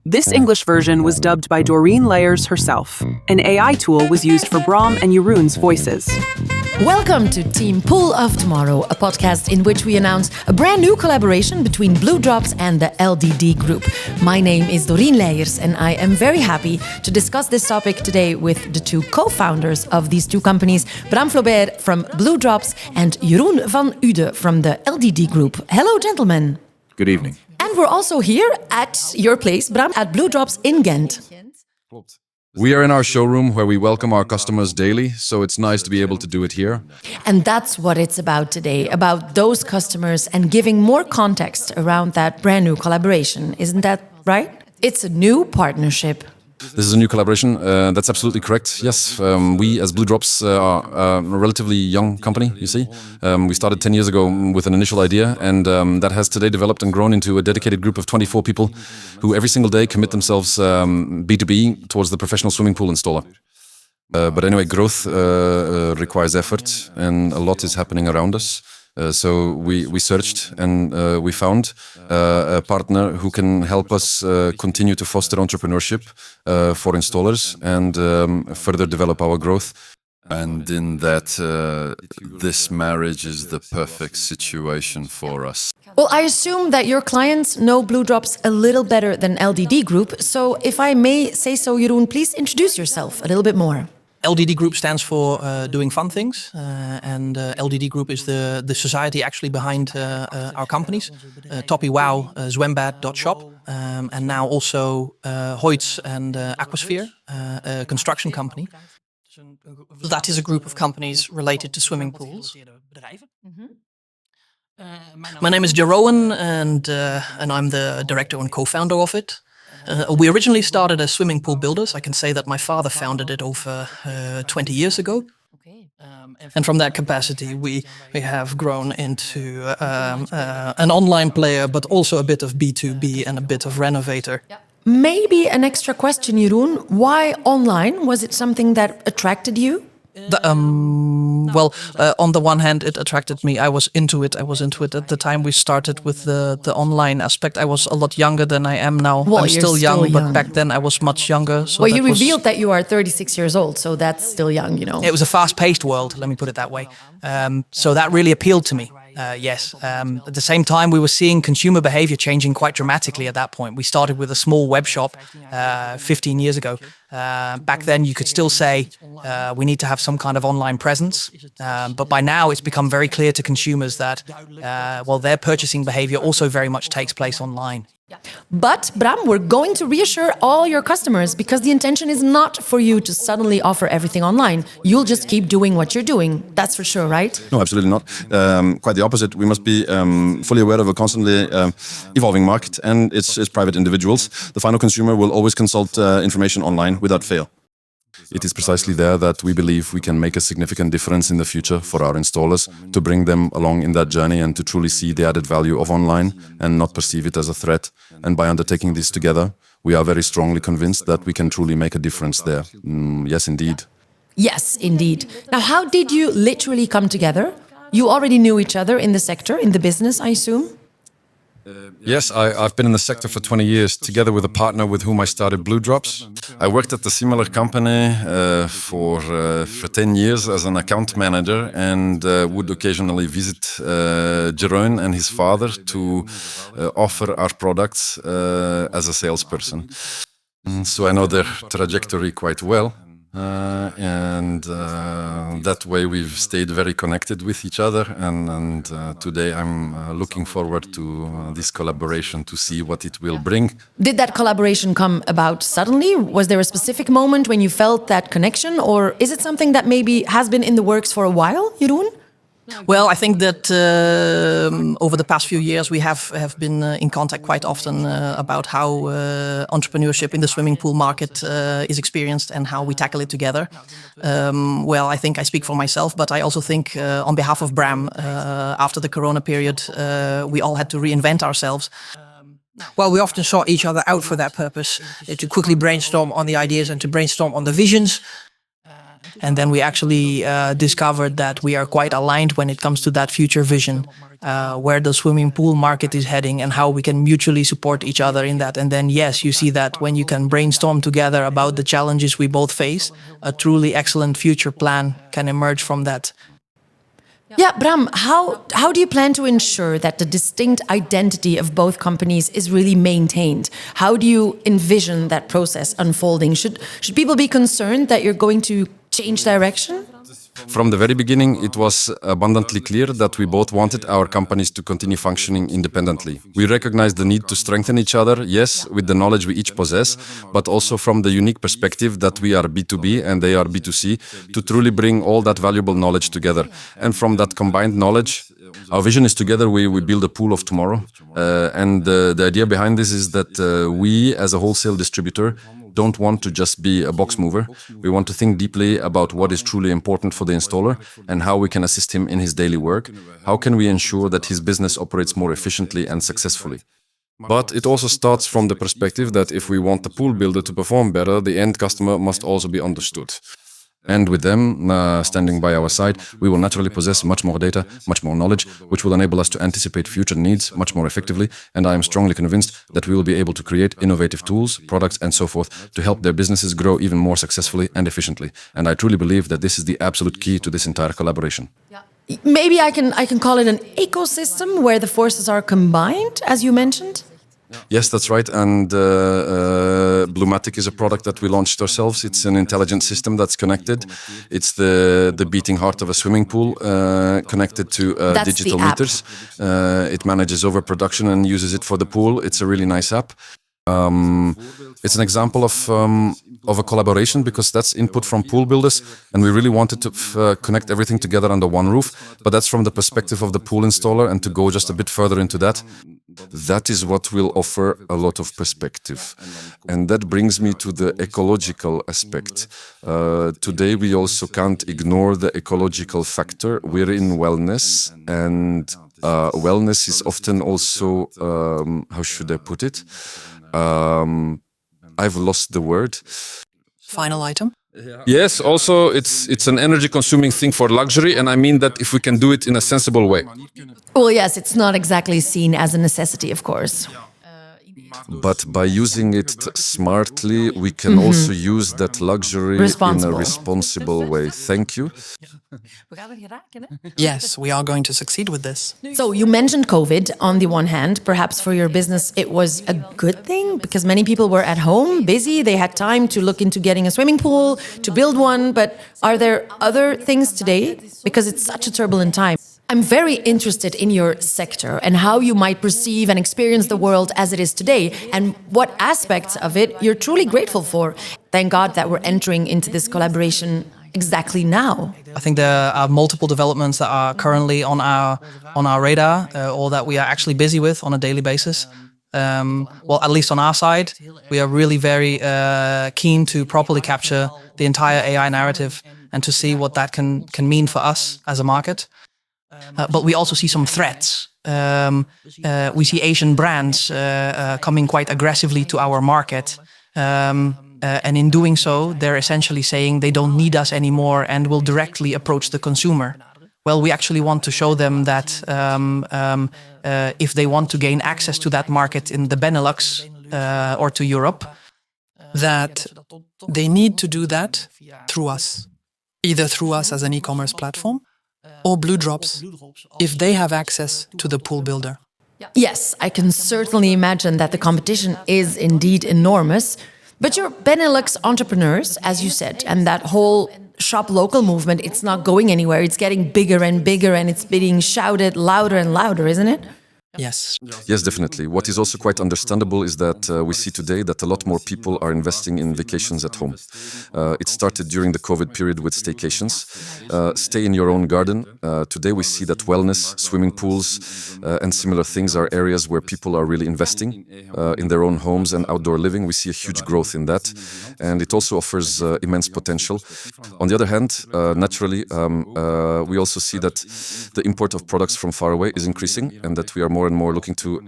This English version was dubbed by Doreen Layers herself. An AI tool was used for Bram and Jeroen's voices. Welcome to Team Pool of Tomorrow, a podcast in which we announce a brand new collaboration between Bluedrops and the LDD Group. My name is Doreen Layers and I am very happy to discuss this topic today with the two co-founders of these two companies, Bram Flaubert from Bluedrops and Jeroen van Uden from the LDD Group. Hello, gentlemen. Good evening. And we're also here at your place, Bram, at Bluedrops in Ghent. We are in our showroom where we welcome our customers daily, so it's nice to be able to do it here. And that's what it's about today, about those customers and giving more context around that brand new collaboration. Isn't that right? It's a new partnership. This is a new collaboration. That's absolutely correct. Yes, we as Bluedrops are a relatively young company, you see. We started 10 years ago with an initial idea, and that has today developed and grown into a dedicated group of 24 people who every single day commit themselves B2B towards the professional swimming pool installer. But anyway, growth requires effort, and a lot is happening around us. So we searched and we found a partner who can help us continue to foster entrepreneurship for installers and further develop our growth. And in that, this marriage is the perfect situation for us. Well, I assume that your clients know Bluedrops a little better than LDD Group. So if I may say so, Jeroen, please introduce yourself a little bit more. LDD Group stands for Doing Fun Things, and LDD Group is the society actually behind our companies. Toppie Wow, Zwembad.shop, and now also Hoyts and Aquasphere, a construction company. That is a group of companies related to swimming pools. My name is Jeroen, and I'm the director and co-founder of it. We originally started as swimming pool builders. I can say that my father founded it over 20 years ago. And from that capacity, we have grown into an online player, but also a bit of B2B and a bit of renovator. Maybe an extra question, Jeroen. Why online? Was it something that attracted you? On the one hand, it attracted me. I was into it at the time we started with the online aspect. I was a lot younger than I am now. Well, I'm still you're young, but back then I was much younger. So well, you revealed that you are 36 years old, so that's still young, you know. It was a fast-paced world, let me put it that way. So that really appealed to me. Yes. At the same time, we were seeing consumer behavior changing quite dramatically at that point. We started with a small web shop 15 years ago. Back then, you could still say we need to have some kind of online presence. But by now, it's become very clear to consumers that, their purchasing behavior also very much takes place online. But, Bram, we're going to reassure all your customers because the intention is not for you to suddenly offer everything online. You'll just keep doing what you're doing. That's for sure, right? No, absolutely not. Quite the opposite. We must be fully aware of a constantly evolving market and its private individuals. The final consumer will always consult information online without fail. It is precisely there that we believe we can make a significant difference in the future for our installers, to bring them along in that journey and to truly see the added value of online and not perceive it as a threat. And by undertaking this together, we are very strongly convinced that we can truly make a difference there. Yes, indeed. Yes, indeed. Now, how did you literally come together? You already knew each other in the sector, in the business, I assume? Yes, I've been in the sector for 20 years, together with a partner with whom I started Bluedrops. I worked at a similar company for 10 years as an account manager and would occasionally visit Jeroen and his father to offer our products as a salesperson. So I know their trajectory quite well. That way we've stayed very connected with each other, and today I'm looking forward to this collaboration to see what it will bring. Did that collaboration come about suddenly? Was there a specific moment when you felt that connection, or is it something that maybe has been in the works for a while, Jeroen? Well, I think that over the past few years we have been in contact quite often about how entrepreneurship in the swimming pool market is experienced and how we tackle it together. I think I speak for myself, but I also think on behalf of Bram, after the Corona period, we all had to reinvent ourselves. Well, we often sought each other out for that purpose, to quickly brainstorm on the ideas and to brainstorm on the visions. And then we actually discovered that we are quite aligned when it comes to that future vision, where the swimming pool market is heading and how we can mutually support each other in that. And then, yes, you see that when you can brainstorm together about the challenges we both face, a truly excellent future plan can emerge from that. Yeah, Bram, how do you plan to ensure that the distinct identity of both companies is really maintained? How do you envision that process unfolding? Should people be concerned that you're going to change direction? From the very beginning, it was abundantly clear that we both wanted our companies to continue functioning independently. We recognized the need to strengthen each other, yes, with the knowledge we each possess, but also from the unique perspective that we are B2B and they are B2C, to truly bring all that valuable knowledge together. And from that combined knowledge, our vision is together we build a pool of tomorrow. And the idea behind this is that we, as a wholesale distributor, don't want to just be a box mover. We want to think deeply about what is truly important for the installer and how we can assist him in his daily work. How can we ensure that his business operates more efficiently and successfully? But it also starts from the perspective that if we want the pool builder to perform better, the end customer must also be understood. And with them standing by our side, we will naturally possess much more data, much more knowledge, which will enable us to anticipate future needs much more effectively. And I am strongly convinced that we will be able to create innovative tools, products, and so forth to help their businesses grow even more successfully and efficiently. And I truly believe that this is the absolute key to this entire collaboration. Maybe I can call it an ecosystem where the forces are combined, as you mentioned. Yes, that's right. And Bluematic is a product that we launched ourselves. It's an intelligent system that's connected. It's the beating heart of a swimming pool, connected to digital meters. It manages overproduction and uses it for the pool. It's a really nice app. It's an example of a collaboration because that's input from pool builders, and we really wanted to connect everything together under one roof. But that's from the perspective of the pool installer, and to go just a bit further into that, that is what will offer a lot of perspective. And that brings me to the ecological aspect. Today we also can't ignore the ecological factor. We're in wellness, and wellness is often also, how should I put it? I've lost the word. Final item. Yes, also it's an energy consuming thing for luxury, and I mean that if we can do it in a sensible way. Well, yes, it's not exactly seen as a necessity, of course. But by using it smartly, we can also use that luxury in a responsible way. Thank you. Yes, we are going to succeed with this. So you mentioned COVID on the one hand. Perhaps for your business it was a good thing because many people were at home, busy. They had time to look into getting a swimming pool, to build one. But are there other things today? Because it's such a turbulent time. I'm very interested in your sector and how you might perceive and experience the world as it is today and what aspects of it you're truly grateful for. Thank God that we're entering into this collaboration exactly now. I think there are multiple developments that are currently on our radar, or that we are actually busy with on a daily basis. Well, at least on our side, we are really very keen to properly capture the entire AI narrative and to see what that can mean for us as a market. But we also see some threats. We see Asian brands coming quite aggressively to our market. And in doing so, they're essentially saying they don't need us anymore and will directly approach the consumer. Well, we actually want to show them that if they want to gain access to that market in the Benelux or to Europe, That they need to do that through us. Either through us as an e-commerce platform or Bluedrops if they have access to the pool builder. Yes, I can certainly imagine that the competition is indeed enormous. But you're Benelux entrepreneurs, as you said, and that whole shop local movement, it's not going anywhere. It's getting bigger and bigger and it's being shouted louder and louder, isn't it? Yes. Yes, definitely. What is also quite understandable is that we see today that a lot more people are investing in vacations at home. It started during the COVID period with staycations. Stay in your own garden. Today we see that wellness, swimming pools, and similar things are areas where people are really investing in their own homes and outdoor living. We see a huge growth in that. And it also offers immense potential. On the other hand, naturally, we also see that the import of products from far away is increasing and that we are more more and more looking to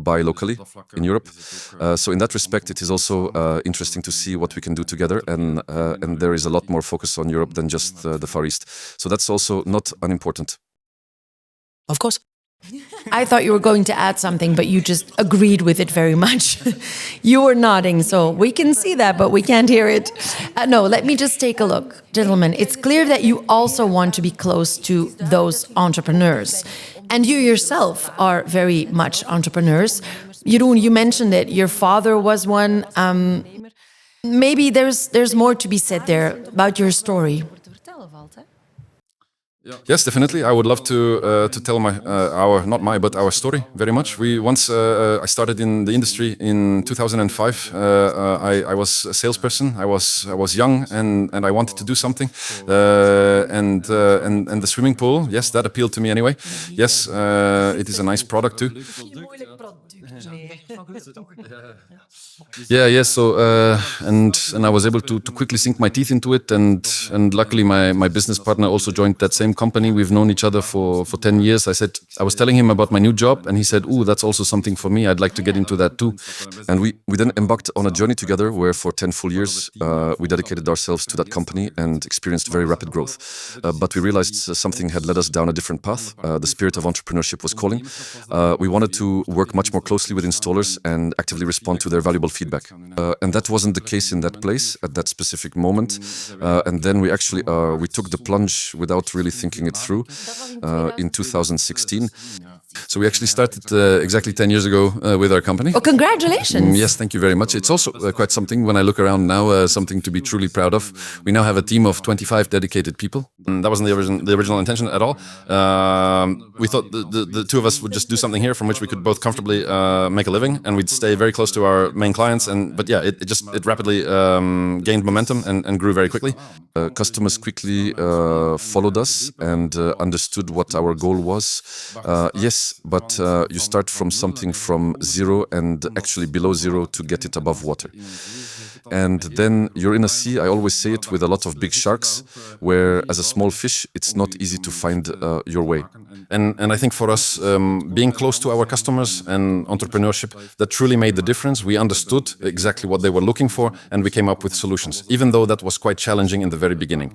buy locally in Europe. So in that respect, it is also interesting to see what we can do together, and there is a lot more focus on Europe than just the Far East. So that's also not unimportant. Of course. I thought you were going to add something, but you just agreed with it very much. You were nodding, so we can see that, but we can't hear it. No, let me just take a look. Gentlemen, it's clear that you also want to be close to those entrepreneurs. And you yourself are very much entrepreneurs. Jeroen, you mentioned it. Your father was one. Maybe there's more to be said there about your story. Yes, definitely. I would love to tell our story very much. I started in the industry in 2005. I was a salesperson. I was young and I wanted to do something. And the swimming pool, yes, that appealed to me anyway. Yes, it is a nice product too. Yeah. So and I was able to quickly sink my teeth into it, and luckily my business partner also joined that same company. We've known each other for 10 years. I was telling him about my new job, and he said, "Ooh, that's also something for me. I'd like to get into that too." And we then embarked on a journey together, where for 10 full years we dedicated ourselves to that company and experienced very rapid growth. But we realized something had led us down a different path. The spirit of entrepreneurship was calling. We wanted to work much more closely with installers and actively respond to their valuable feedback. And that wasn't the case in that place at that specific moment. And then we took the plunge without really thinking it through in 2016. So we actually started exactly 10 years ago with our company. Oh, congratulations. Yes, thank you very much. It's also quite something, when I look around now, something to be truly proud of. We now have a team of 25 dedicated people. And that wasn't the original intention at all. We thought the two of us would just do something here from which we could both comfortably make a living, and we'd stay very close to our main clients. But yeah, it rapidly gained momentum and grew very quickly. Customers quickly followed us and understood what our goal was. Yes, but you start from something from zero and actually below zero to get it above water. And then you're in a sea, I always say it, with a lot of big sharks, where as a small fish, it's not easy to find your way. And I think for us, being close to our customers and entrepreneurship, that truly made the difference. We understood exactly what they were looking for, and we came up with solutions, even though that was quite challenging in the very beginning.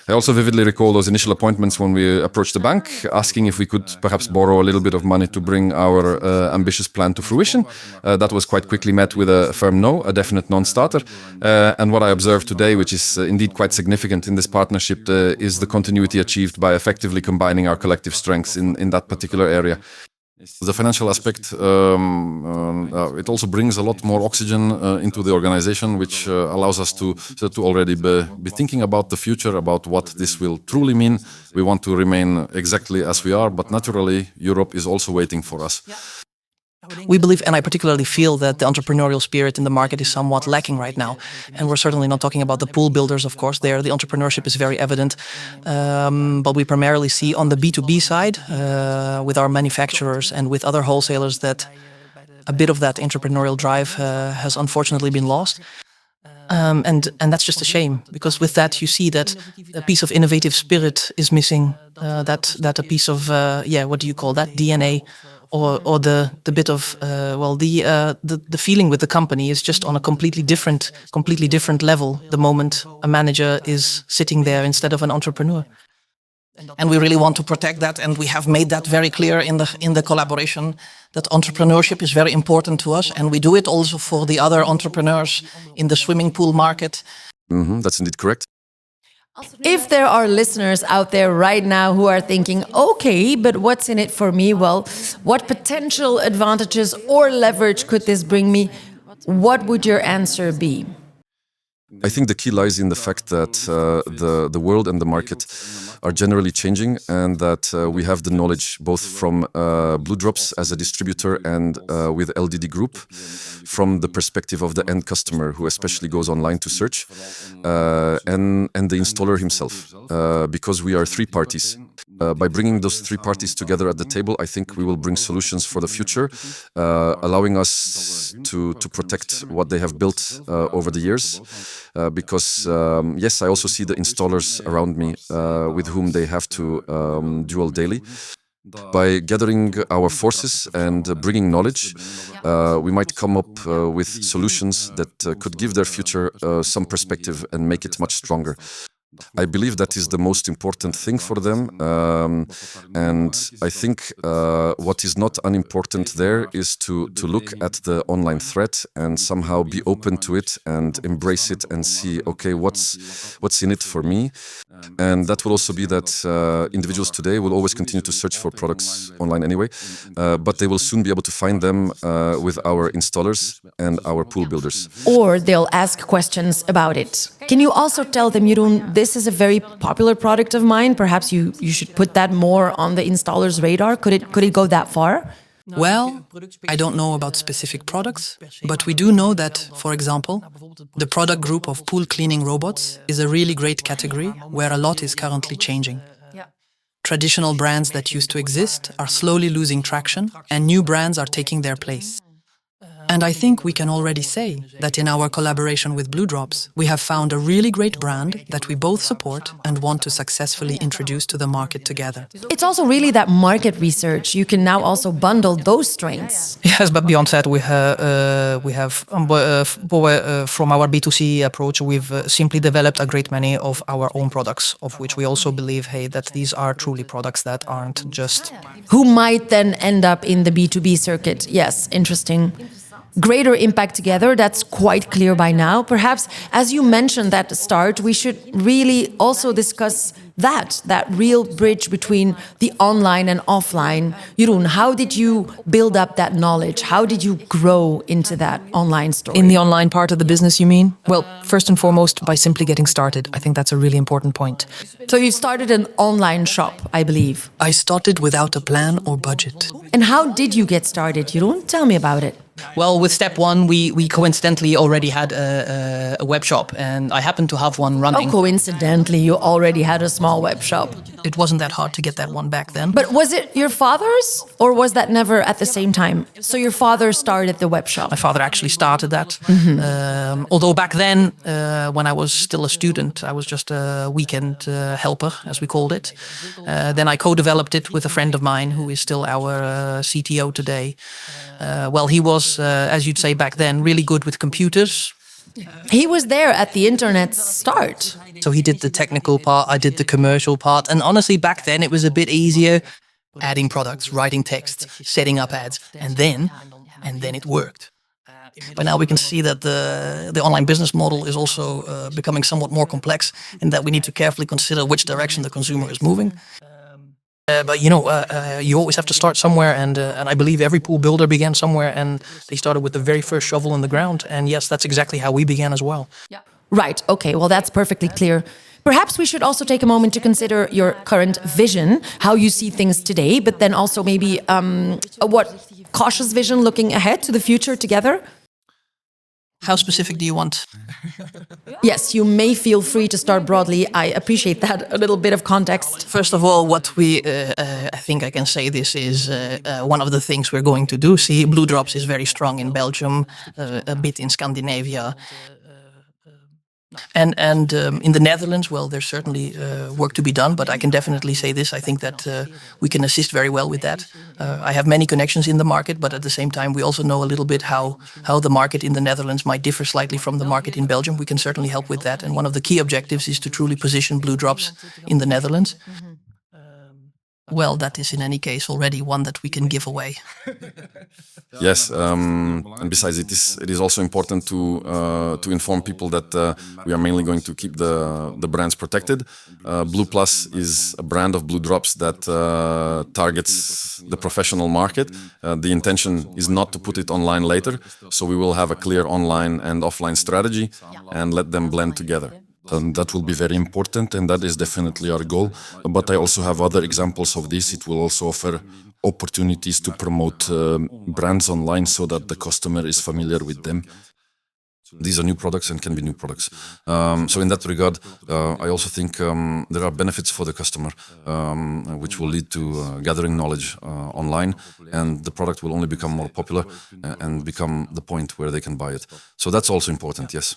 I also vividly recall those initial appointments when we approached the bank, asking if we could perhaps borrow a little bit of money to bring our ambitious plan to fruition. That was quite quickly met with a firm no, a definite non-starter. And what I observe today, which is indeed quite significant in this partnership, is the continuity achieved by effectively combining our collective strengths in that particular area. The financial aspect, it also brings a lot more oxygen into the organization, which allows us to already be thinking about the future, about what this will truly mean. We want to remain exactly as we are, but naturally, Europe is also waiting for us. We believe, and I particularly feel, that the entrepreneurial spirit in the market is somewhat lacking right now. And we're certainly not talking about the pool builders, of course. There, the entrepreneurship is very evident. But we primarily see on the B2B side, with our manufacturers and with other wholesalers, that a bit of that entrepreneurial drive has unfortunately been lost. And that's just a shame, because with that you see that a piece of innovative spirit is missing, that a piece of, what do you call that, DNA, or the bit of the feeling with the company is just on a completely different level the moment a manager is sitting there instead of an entrepreneur. And we really want to protect that, and we have made that very clear in the collaboration, that entrepreneurship is very important to us, and we do it also for the other entrepreneurs in the swimming pool market. That's indeed correct. If there are listeners out there right now who are thinking, okay, but what's in it for me? Well, what potential advantages or leverage could this bring me? What would your answer be? I think the key lies in the fact that the world and the market are generally changing, and that we have the knowledge both from Bluedrops as a distributor and with LDD Group from the perspective of the end customer, who especially goes online to search, and the installer himself, because we are three parties. By bringing those three parties together at the table, I think we will bring solutions for the future, allowing us to protect what they have built over the years. Because, yes, I also see the installers around me with whom they have to duel daily. By gathering our forces and bringing knowledge, we might come up with solutions that could give their future some perspective and make it much stronger. I believe that is the most important thing for them, and I think what is not unimportant there is to look at the online threat and somehow be open to it and embrace it and see, okay, what's in it for me. And that will also be that individuals today will always continue to search for products online anyway, but they will soon be able to find them with our installers and our pool builders. Or they'll ask questions about it. Can you also tell them, Jeroen, this is a very popular product of mine, perhaps you should put that more on the installer's radar? Could it go that far? Well, I don't know about specific products, but we do know that, for example, the product group of pool cleaning robots is a really great category where a lot is currently changing. Traditional brands that used to exist are slowly losing traction, and new brands are taking their place. And I think we can already say that in our collaboration with Bluedrops, we have found a really great brand that we both support and want to successfully introduce to the market together. It's also really that market research. You can now also bundle those strengths. Yes, but beyond that, we have from our B2C approach, we've simply developed a great many of our own products, of which we also believe, hey, that these are truly products that aren't just... Who might then end up in the B2B circuit? Yes, interesting. Greater impact together, that's quite clear by now. Perhaps, as you mentioned at the start, we should really also discuss that real bridge between the online and offline. Jeroen, how did you build up that knowledge? How did you grow into that online story? In the online part of the business, you mean? Well, first and foremost, by simply getting started. I think that's a really important point. So you started an online shop, I believe. I started without a plan or budget. And how did you get started, Jeroen? Tell me about it. Well, with step one, we coincidentally already had a web shop, and I happened to have one running. Oh, coincidentally, you already had a small web shop. It wasn't that hard to get that one back then. But was it your father's, or was that never at the same time? So your father started the web shop. My father actually started that. Although back then, when I was still a student, I was just a weekend helper, as we called it. Then I co-developed it with a friend of mine who is still our CTO today. Well, he was, as you'd say back then, really good with computers. He was there at the internet's start. So he did the technical part, I did the commercial part. And honestly, back then it was a bit easier adding products, writing texts, setting up ads, and then it worked. But now we can see that the online business model is also becoming somewhat more complex, and that we need to carefully consider which direction the consumer is moving. But you always have to start somewhere, and I believe every pool builder began somewhere, and they started with the very first shovel in the ground. And yes, that's exactly how we began as well. Right, okay, well that's perfectly clear. Perhaps we should also take a moment to consider your current vision, how you see things today, but then also maybe a cautious vision looking ahead to the future together. How specific do you want? Yes, you may feel free to start broadly. I appreciate that, a little bit of context. First of all, what we, I think I can say this is one of the things we're going to do. See, Bluedrops is very strong in Belgium, a bit in Scandinavia. And in the Netherlands, well, there's certainly work to be done, but I can definitely say this. I think that we can assist very well with that. I have many connections in the market, but at the same time, we also know a little bit how the market in the Netherlands might differ slightly from the market in Belgium. We can certainly help with that. And one of the key objectives is to truly position Bluedrops in the Netherlands. Well, that is in any case already one that we can give away. Yes, and besides, it is also important to inform people that we are mainly going to keep the brands protected. Blue Plus is a brand of Bluedrops that targets the professional market. The intention is not to put it online later, so we will have a clear online and offline strategy and let them blend together. And that will be very important, and that is definitely our goal. But I also have other examples of this. It will also offer opportunities to promote brands online so that the customer is familiar with them. These are new products and can be new products. So in that regard, I also think there are benefits for the customer, which will lead to gathering knowledge online, and the product will only become more popular and become the point where they can buy it. So that's also important, yes.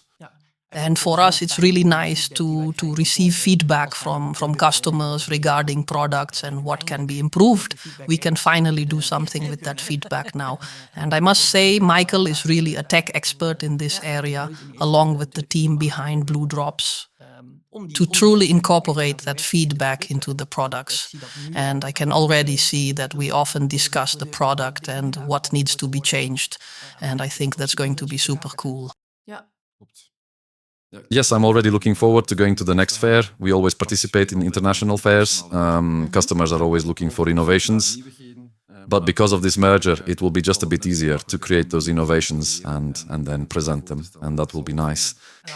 And for us, it's really nice to receive feedback from customers regarding products and what can be improved. We can finally do something with that feedback now. And I must say, Michael is really a tech expert in this area, along with the team behind Bluedrops, to truly incorporate that feedback into the products. And I can already see that we often discuss the product and what needs to be changed. And I think that's going to be super cool. Yes, I'm already looking forward to going to the next fair. We always participate in international fairs. Customers are always looking for innovations. But because of this merger, it will be just a bit easier to create those innovations and then present them. And that will be nice.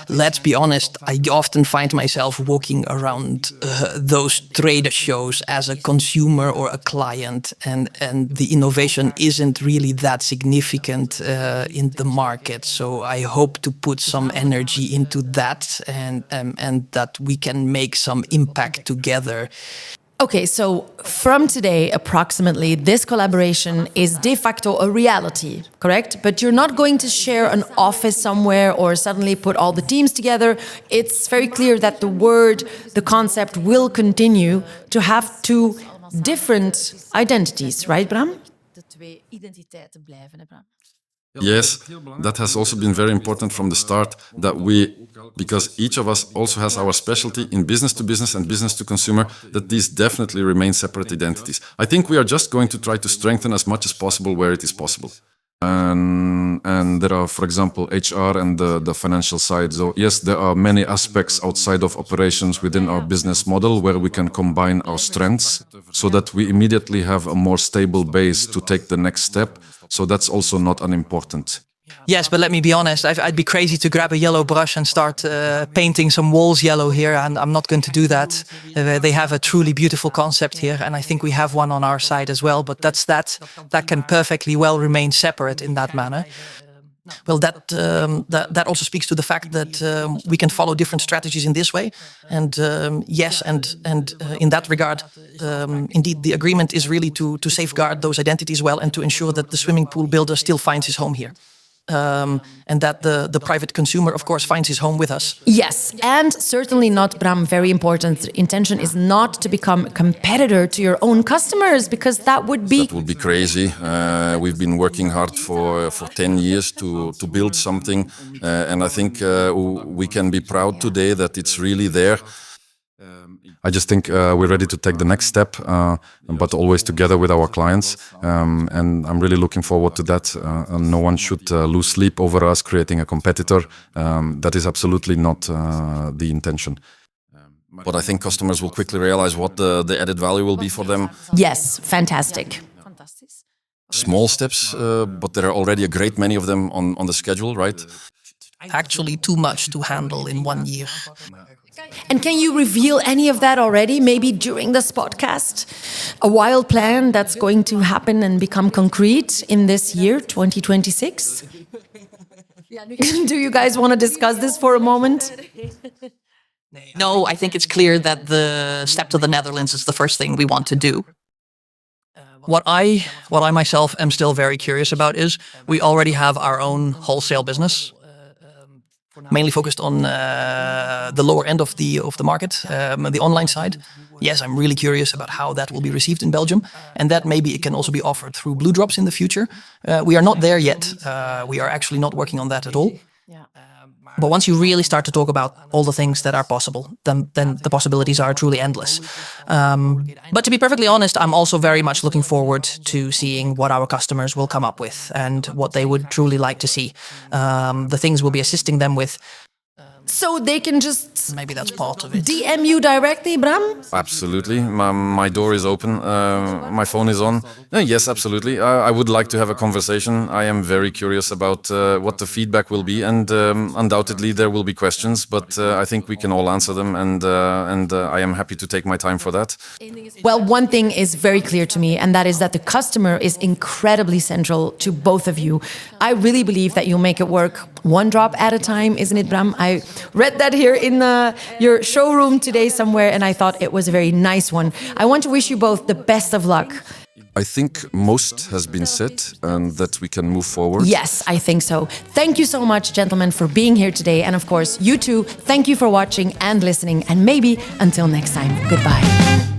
Let's be honest, I often find myself walking around those trade shows as a consumer or a client, and the innovation isn't really that significant in the market. So I hope to put some energy into that and that we can make some impact together. Okay, so from today, approximately, this collaboration is de facto a reality, correct? But you're not going to share an office somewhere or suddenly put all the teams together. It's very clear that the concept will continue to have two different identities, right, Bram? Yes, that has also been very important from the start, because each of us also has our specialty in business to business and business to consumer, that these definitely remain separate identities. I think we are just going to try to strengthen as much as possible where it is possible. And there are, for example, HR and the financial side. So yes, there are many aspects outside of operations within our business model where we can combine our strengths so that we immediately have a more stable base to take the next step. So that's also not unimportant. Yes, but let me be honest, I'd be crazy to grab a yellow brush and start painting some walls yellow here, and I'm not going to do that. They have a truly beautiful concept here, and I think we have one on our side as well, but that can perfectly well remain separate in that manner. Well, that also speaks to the fact that we can follow different strategies in this way. And yes, and in that regard, indeed, the agreement is really to safeguard those identities well and to ensure that the swimming pool builder still finds his home here. And that the private consumer, of course, finds his home with us. Yes, and certainly not, Bram, very important. The intention is not to become a competitor to your own customers, because that would be crazy. We've been working hard for 10 years to build something, and I think we can be proud today that it's really there. I just think we're ready to take the next step, but always together with our clients. And I'm really looking forward to that. No one should lose sleep over us creating a competitor. That is absolutely not the intention. But I think customers will quickly realize what the added value will be for them. Yes, fantastic. Small steps, but there are already a great many of them on the schedule, right? Actually, too much to handle in 1 year. And can you reveal any of that already, maybe during this podcast? A wild plan that's going to happen and become concrete in this year, 2026? Do you guys want to discuss this for a moment? No, I think it's clear that the step to the Netherlands is the first thing we want to do. What I myself am still very curious about is we already have our own wholesale business, mainly focused on the lower end of the market, the online side. Yes, I'm really curious about how that will be received in Belgium, and that maybe it can also be offered through Bluedrops in the future. We are not there yet. We are actually not working on that at all. But once you really start to talk about all the things that are possible, then the possibilities are truly endless. But to be perfectly honest, I'm also very much looking forward to seeing what our customers will come up with and what they would truly like to see. The things we'll be assisting them with. So they can just Maybe that's part of it. DM you directly, Bram? Absolutely. My door is open. My phone is on. Yes, absolutely. I would like to have a conversation. I am very curious about what the feedback will be, and undoubtedly there will be questions, but I think we can all answer them, and I am happy to take my time for that. Well, one thing is very clear to me, and that is that the customer is incredibly central to both of you. I really believe that you'll make it work one drop at a time, isn't it, Bram? I read that here in your showroom today somewhere, and I thought it was a very nice one. I want to wish you both the best of luck. I think most has been said and that we can move forward. Yes, I think so. Thank you so much, gentlemen, for being here today. And of course, you too, thank you for watching and listening. And maybe until next time, goodbye.